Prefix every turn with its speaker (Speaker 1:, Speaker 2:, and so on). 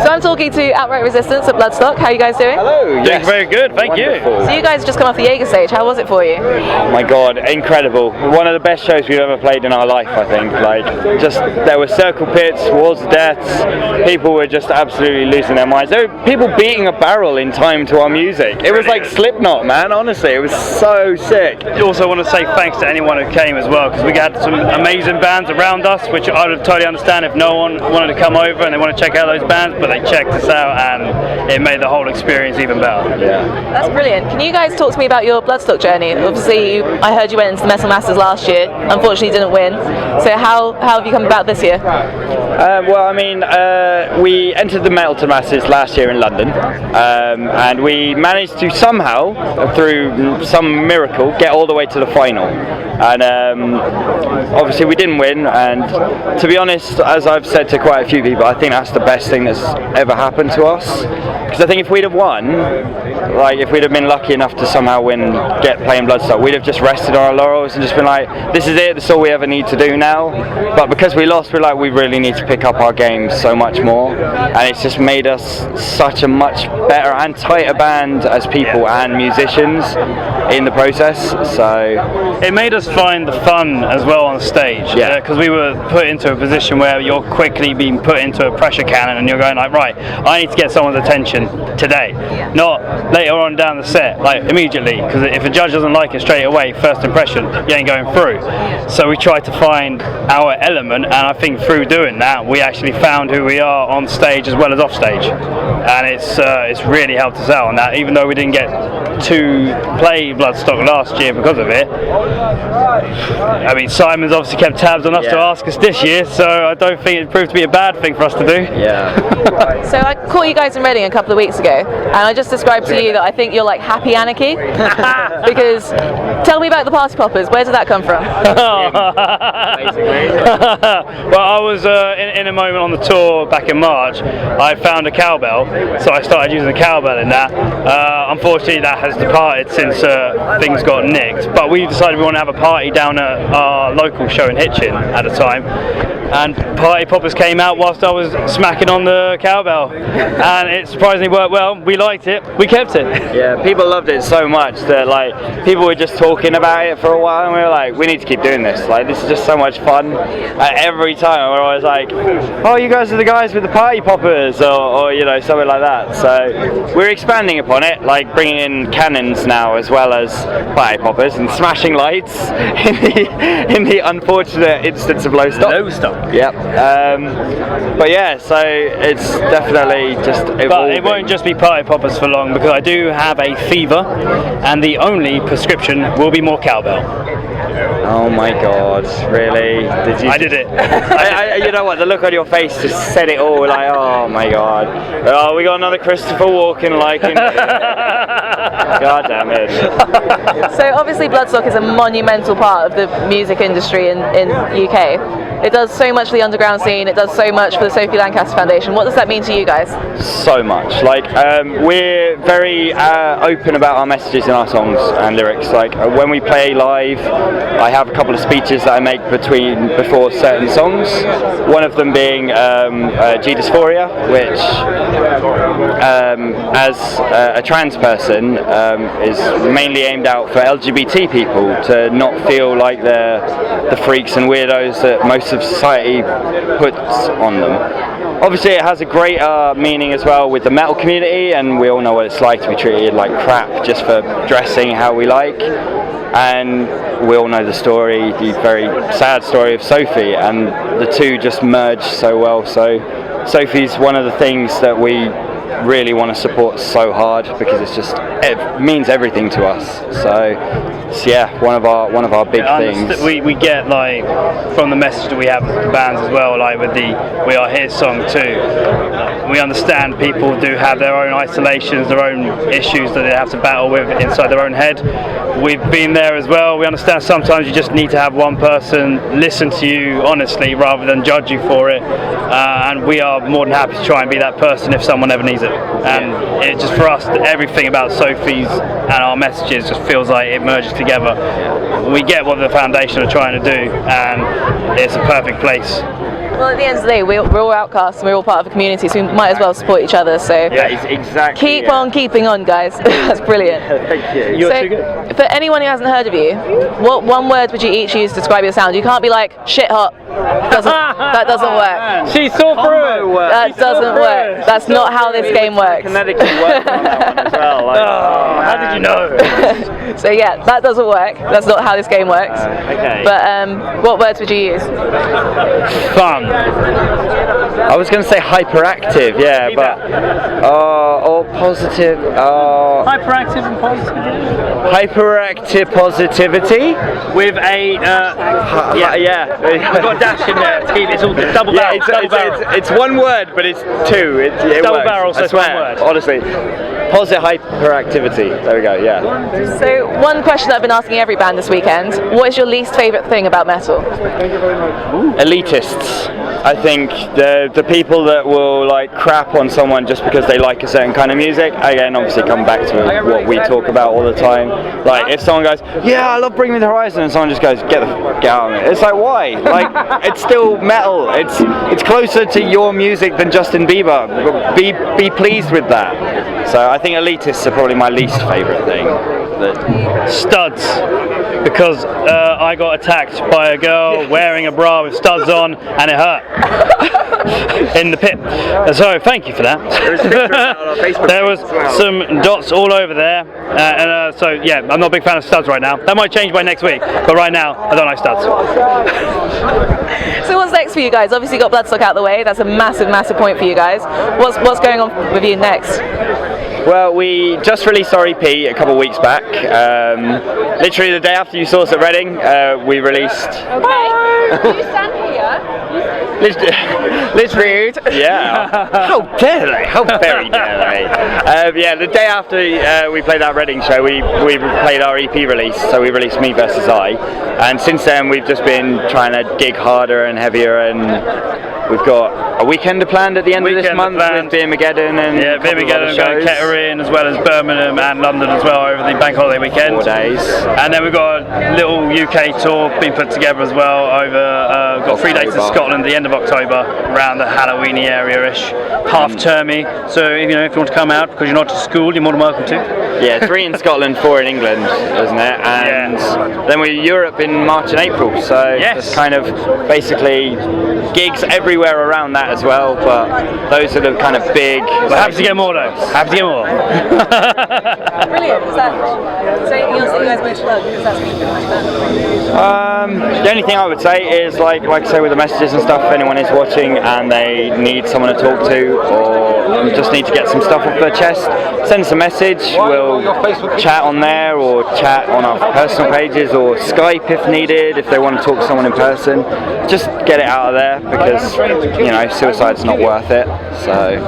Speaker 1: So I'm talking to Outright Resistance at Bloodstock. How are you guys doing?
Speaker 2: Hello.
Speaker 3: Doing very good, thank
Speaker 2: Wonderful.
Speaker 3: you.
Speaker 1: So you guys just come off the Jaeger stage. How was it for you?
Speaker 2: Oh my God, incredible. One of the best shows we've ever played in our life, I think. Like, just, there were circle pits, walls of deaths, people were just absolutely losing their minds. There were people beating a barrel in time to our music. It was like Slipknot, man, honestly, it was so sick.
Speaker 3: I also want to say thanks to anyone who came as well, because we had some amazing bands around us, which I would totally understand if no one wanted to come over and they want to check out those bands, but they checked us out and it made the whole experience even better.
Speaker 2: Yeah.
Speaker 1: That's brilliant. Can you guys talk to me about your Bloodstock journey? Obviously, I heard you went into the Metal Masters last year. Unfortunately, you didn't win. So how have you come about this year?
Speaker 2: Well, I mean, we entered the Metal Masters last year in London, and we managed to somehow, through some miracle, get all the way to the final. And obviously we didn't win, and to be honest, as I've said to quite a few people, I think that's the best thing that's ever happened to us. Because I think if we'd have won, like if we'd have been lucky enough to somehow win and get playing Bloodstock, we'd have just rested on our laurels and just been like, this is it, that's all we ever need to do now. But because we lost, we're like, we really need to pick up our game so much more, and it's just made us such a much better and tighter band as people and musicians in the process. So
Speaker 3: it made us find the fun as well on stage, because we were put into a position where you're quickly being put into a pressure cannon and you're going like, right, I need to get someone's attention today, not later on down the set, like immediately, because if a judge doesn't like it straight away, first impression, you ain't going through. So we tried to find our element, and I think through doing that we actually found who we are on stage as well as off stage, and it's really helped us out on that, even though we didn't get to play Bloodstock last year because of it. I mean, Simon's obviously kept tabs on us to ask us this year, so I don't think it proved to be a bad thing for us to do.
Speaker 2: Yeah.
Speaker 1: So I caught you guys in Reading a couple of weeks ago, and I just described to you that I think you're like happy anarchy. Because tell me about the Party Poppers. Where did that come from?
Speaker 3: Well, I was in a moment on the tour back in March. I found a cowbell, so I started using the cowbell in that. Unfortunately, that has departed since things got nicked. But we decided we want to have a party down at our local show in Hitchin at the time, and Party Poppers came out whilst I was smacking on the cowbell, and it surprisingly worked well. We liked it, we kept it.
Speaker 2: Yeah, people loved it so much that like people were just talking about it for a while, and we were like, we need to keep doing this. Like, this is just so much fun. Every time we're always like, oh, you guys are the guys with the Party Poppers, or you know, something like that. So we're expanding upon it, like bringing in cannons now as well as Party Poppers and smashing lights in the unfortunate instance of Bloodstock. Yep. But yeah, so it's definitely just evolving.
Speaker 3: But it won't just be Party Poppers for long, because I do have a fever, and the only prescription will be more cowbell.
Speaker 2: Oh my God, really? Did you?
Speaker 3: I did it.
Speaker 2: You know what, the look on your face just said it all, like, oh my God. Oh, we got another Christopher Walken like in God damn it.
Speaker 1: So obviously Bloodstock is a monumental part of the music industry in UK. It does so much for the underground scene, it does so much for the Sophie Lancaster Foundation. What does that mean to you guys?
Speaker 2: So much. Like, we're very open about our messages in our songs and lyrics. Like, when we play live, I have a couple of speeches that I make before certain songs. One of them being G Dysphoria, which as a trans person is mainly aimed out for LGBT people to not feel like they're the freaks and weirdos that most of society puts on them. Obviously it has a greater meaning as well with the metal community, and we all know what it's like to be treated like crap just for dressing how we like. And we all know the story, the very sad story of Sophie, and the two just merge so well. So Sophie's one of the things that we really want to support so hard, because it means everything to us. So yeah, one of our big things.
Speaker 3: We get, like, from the message that we have with the bands as well, like with the We Are Here song too, we understand people do have their own isolations, their own issues that they have to battle with inside their own head. We've been there as well. We understand sometimes you just need to have one person listen to you honestly rather than judge you for it, and we are more than happy to try and be that person if someone ever needs it. And it just, for us, everything about Sophie's and our messages just feels like it merges together. We get what the foundation are trying to do, and it's a perfect place.
Speaker 1: Well, at the end of the day, we're all outcasts and we're all part of a community, so we might as well support each other. So
Speaker 2: Yeah, exactly.
Speaker 1: keep on keeping on, guys. That's brilliant.
Speaker 2: Thank you.
Speaker 3: You're
Speaker 1: So,
Speaker 3: too good.
Speaker 1: for anyone who hasn't heard of you, what one word would you each use to describe your sound? You can't be like shit hot. That doesn't work.
Speaker 3: She saw through it.
Speaker 1: That doesn't work. That's not how this game works.
Speaker 2: Kinetically worked on that one as well. Like,
Speaker 3: How did you know?
Speaker 1: So yeah, that doesn't work. That's not how this game works.
Speaker 2: okay.
Speaker 1: But what words would you use?
Speaker 3: Fun.
Speaker 2: I was going to say hyperactive, yeah, but or positive.
Speaker 3: Hyperactive and positive.
Speaker 2: Hyperactive positivity.
Speaker 3: With a
Speaker 2: Yeah.
Speaker 3: we've got a dash in there to keep it's all double
Speaker 2: Yeah,
Speaker 3: barrel.
Speaker 2: it's one word, but it's two. It
Speaker 3: Double
Speaker 2: works.
Speaker 3: barrel, so
Speaker 2: I
Speaker 3: it's one
Speaker 2: swear,
Speaker 3: word.
Speaker 2: honestly. Positive hyperactivity. There we go. Yeah.
Speaker 1: So one question that I've been asking every band this weekend: what is your least favourite thing about metal?
Speaker 2: Elitists. I think the people that will like crap on someone just because they like a certain kind of music. Again, obviously, come back to what we talk about all the time. Like if someone goes, "Yeah, I love Bring Me the Horizon," and someone just goes, "Get out of it." It's like, why? Like it's still metal. It's closer to your music than Justin Bieber. Be pleased with that. So I think elitists are probably my least favourite thing.
Speaker 3: Studs. Because I got attacked by a girl wearing a bra with studs on and it hurt. In the pit. So thank you for that. There was some dots all over there. So yeah, I'm not a big fan of studs right now. That might change by next week, but right now I don't like studs.
Speaker 1: So what's next for you guys? Obviously you got Bloodstock out of the way. That's a massive point for you guys. What's going on with you next?
Speaker 2: Well, we just released our EP a couple of weeks back. Literally the day after you saw us at Reading, we released.
Speaker 1: Okay. Do you stand here?
Speaker 2: Literally, yeah. How dare they? How very dare they? Yeah, the day after we played that Reading show, we played our EP release. So we released Me Versus I, and since then we've just been trying to gig harder and heavier, and we've got a weekend planned at the end of this month with Beer Mageddon and
Speaker 3: Beermageddon, going Kettering as well as Birmingham and London as well over the bank holiday weekend.
Speaker 2: 4 days.
Speaker 3: And then we've got a little UK tour being put together as well over, we've got 3 days in Scotland at the end of October, around the Halloweeny area-ish, half-termy. So if you want to come out because you're not to school, you're more than welcome to.
Speaker 2: Yeah, 3 in Scotland, 4 in England, isn't it? And then we're Europe in March and April, so it's kind of basically gigs everywhere around that as well, but those are the kind of big...
Speaker 3: But happy to get more though, happy to get more.
Speaker 1: Brilliant. Is anything else that you guys want to plug? Because that's been pretty much done.
Speaker 2: The only thing I would say is, like I say with the messages and stuff, if anyone is watching and they need someone to talk to or just need to get some stuff off their chest, send us a message. We'll chat on there or chat on our personal pages or Skype if needed, if they want to talk to someone in person. Just get it out of there because, suicide's not worth it. So.